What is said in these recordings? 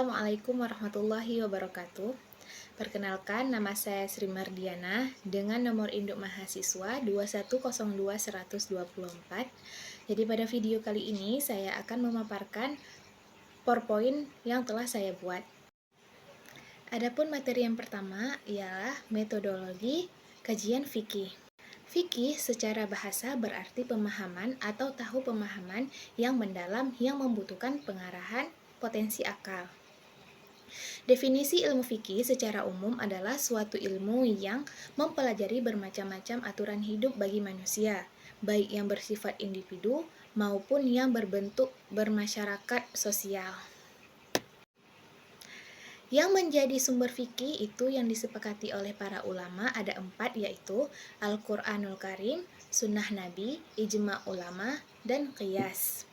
Assalamualaikum warahmatullahi wabarakatuh. Perkenalkan, nama saya Sri Mardiana dengan nomor induk mahasiswa 2102124. Jadi pada video kali ini saya akan memaparkan PowerPoint yang telah saya buat. Adapun materi yang pertama ialah metodologi kajian fikih. Fikih secara bahasa berarti pemahaman atau tahu pemahaman yang mendalam yang membutuhkan pengarahan potensi akal. Definisi ilmu fikih secara umum adalah suatu ilmu yang mempelajari bermacam-macam aturan hidup bagi manusia, baik yang bersifat individu maupun yang berbentuk bermasyarakat sosial. Yang menjadi sumber fikih itu yang disepakati oleh para ulama ada 4, yaitu Al-Quranul Karim, Sunnah Nabi, Ijma' Ulama, dan Qiyas.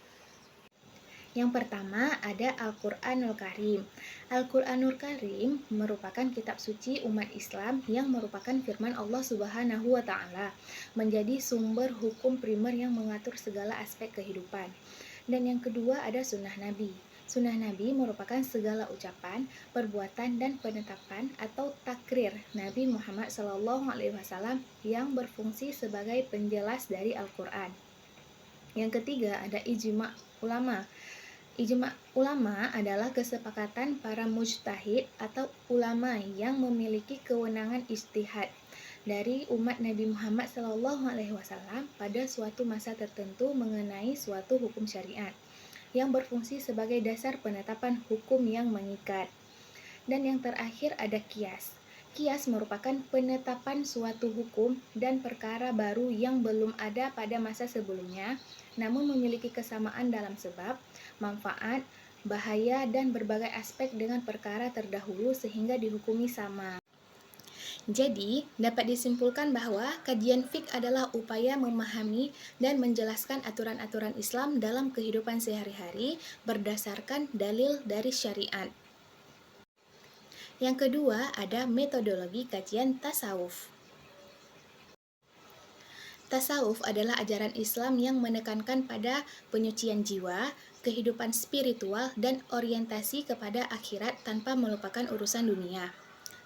Yang pertama ada Al-Quranul Karim. Al-Quranul Karim merupakan kitab suci umat Islam yang merupakan firman Allah Subhanahu wa Ta'ala, menjadi sumber hukum primer yang mengatur segala aspek kehidupan. Dan yang kedua ada Sunnah Nabi. Sunnah Nabi merupakan segala ucapan, perbuatan, dan penetapan atau takrir Nabi Muhammad SAW yang berfungsi sebagai penjelas dari Al-Quran. Yang ketiga ada Ijma' Ulama. Ijma' ulama adalah kesepakatan para mujtahid atau ulama yang memiliki kewenangan ijtihad dari umat Nabi Muhammad SAW pada suatu masa tertentu mengenai suatu hukum syariat yang berfungsi sebagai dasar penetapan hukum yang mengikat. Dan yang terakhir ada Qiyas. Qiyas merupakan penetapan suatu hukum dan perkara baru yang belum ada pada masa sebelumnya, namun memiliki kesamaan dalam sebab, manfaat, bahaya, dan berbagai aspek dengan perkara terdahulu sehingga dihukumi sama. Jadi, dapat disimpulkan bahwa kajian fiqh adalah upaya memahami dan menjelaskan aturan-aturan Islam dalam kehidupan sehari-hari berdasarkan dalil dari syariat. Yang kedua ada metodologi kajian tasawuf. Tasawuf adalah ajaran Islam yang menekankan pada penyucian jiwa, kehidupan spiritual, dan orientasi kepada akhirat tanpa melupakan urusan dunia.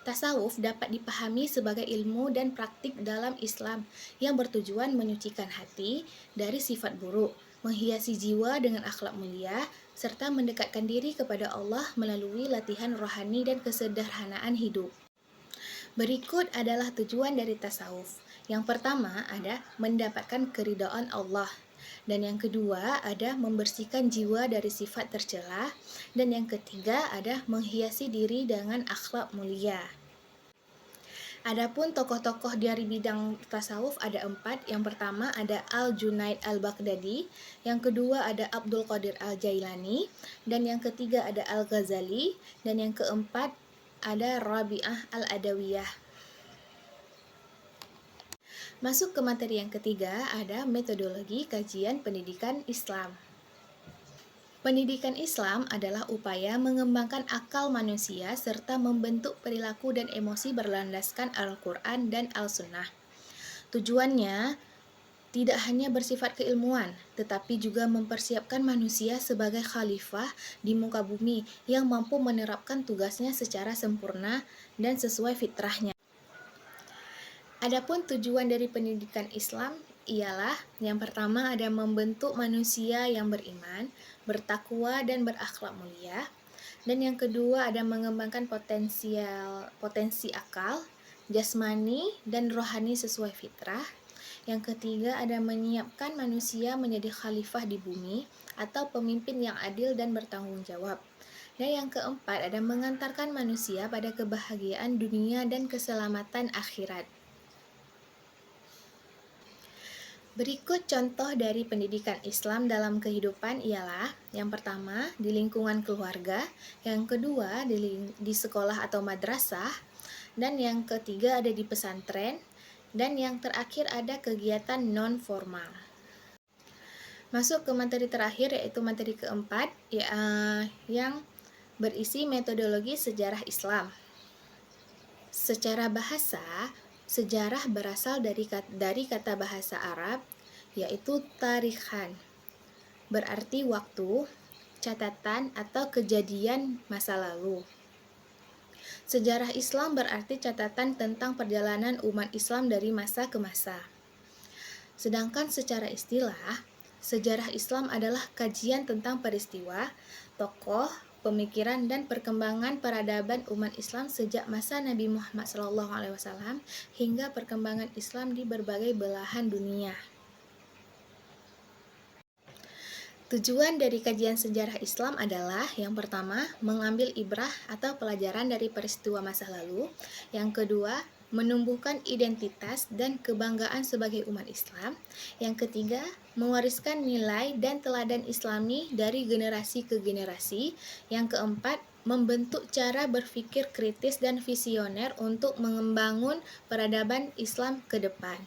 Tasawuf dapat dipahami sebagai ilmu dan praktik dalam Islam yang bertujuan menyucikan hati dari sifat buruk, menghiasi jiwa dengan akhlak mulia, serta mendekatkan diri kepada Allah melalui latihan rohani dan kesederhanaan hidup. Berikut adalah tujuan dari tasawuf. Yang pertama ada mendapatkan keridhaan Allah. Dan yang kedua ada membersihkan jiwa dari sifat tercela. Dan yang ketiga ada menghiasi diri dengan akhlak mulia. Adapun tokoh-tokoh dari bidang tasawuf ada 4. Yang pertama ada Al-Junaid Al-Baghdadi, yang kedua ada Abdul Qadir Al-Jailani, dan yang ketiga ada Al-Ghazali, dan yang keempat ada Rabi'ah Al-Adawiyah. Masuk ke materi yang ketiga ada metodologi kajian pendidikan Islam. Pendidikan Islam adalah upaya mengembangkan akal manusia serta membentuk perilaku dan emosi berlandaskan Al-Quran dan Al-Sunnah. Tujuannya tidak hanya bersifat keilmuan, tetapi juga mempersiapkan manusia sebagai khalifah di muka bumi yang mampu menerapkan tugasnya secara sempurna dan sesuai fitrahnya. Adapun tujuan dari pendidikan Islam ialah yang pertama ada membentuk manusia yang beriman, bertakwa, dan berakhlak mulia. Dan yang kedua ada mengembangkan potensi akal, jasmani, dan rohani sesuai fitrah. Yang ketiga ada menyiapkan manusia menjadi khalifah di bumi atau pemimpin yang adil dan bertanggung jawab. Dan yang keempat ada mengantarkan manusia pada kebahagiaan dunia dan keselamatan akhirat. Berikut contoh dari pendidikan Islam dalam kehidupan ialah yang pertama di lingkungan keluarga, yang kedua di sekolah atau madrasah, dan yang ketiga ada di pesantren, dan yang terakhir ada kegiatan non-formal. Masuk ke materi terakhir yaitu materi keempat yang berisi metodologi sejarah Islam. Secara bahasa, sejarah berasal dari kata bahasa Arab yaitu tarikhan, berarti waktu, catatan atau kejadian masa lalu. Sejarah Islam berarti catatan tentang perjalanan umat Islam dari masa ke masa. Sedangkan secara istilah, sejarah Islam adalah kajian tentang peristiwa, tokoh, pemikiran, dan perkembangan peradaban umat Islam sejak masa Nabi Muhammad SAW hingga perkembangan Islam di berbagai belahan dunia. Tujuan dari kajian sejarah Islam adalah yang pertama, mengambil ibrah atau pelajaran dari peristiwa masa lalu. Yang kedua, menumbuhkan identitas dan kebanggaan sebagai umat Islam. Yang ketiga, mewariskan nilai dan teladan Islami dari generasi ke generasi. Yang keempat, membentuk cara berpikir kritis dan visioner untuk membangun peradaban Islam ke depan.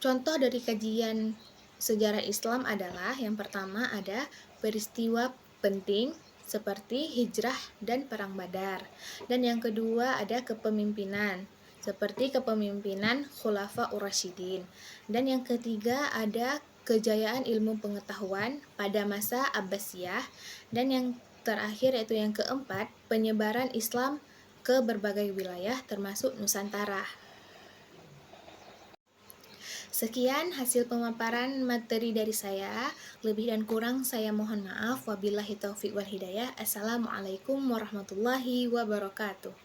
Contoh dari kajian sejarah Islam adalah yang pertama ada peristiwa penting seperti hijrah dan perang Badar. Dan yang kedua ada kepemimpinan seperti kepemimpinan Khulafaur Rasyidin. Dan yang ketiga ada kejayaan ilmu pengetahuan pada masa Abbasiyah. Dan yang terakhir yaitu yang keempat, penyebaran Islam ke berbagai wilayah termasuk Nusantara. Sekian hasil pemaparan materi dari saya. Lebih dan kurang saya mohon maaf. Wabillahi taufiq wal hidayah. Assalamualaikum warahmatullahi wabarakatuh.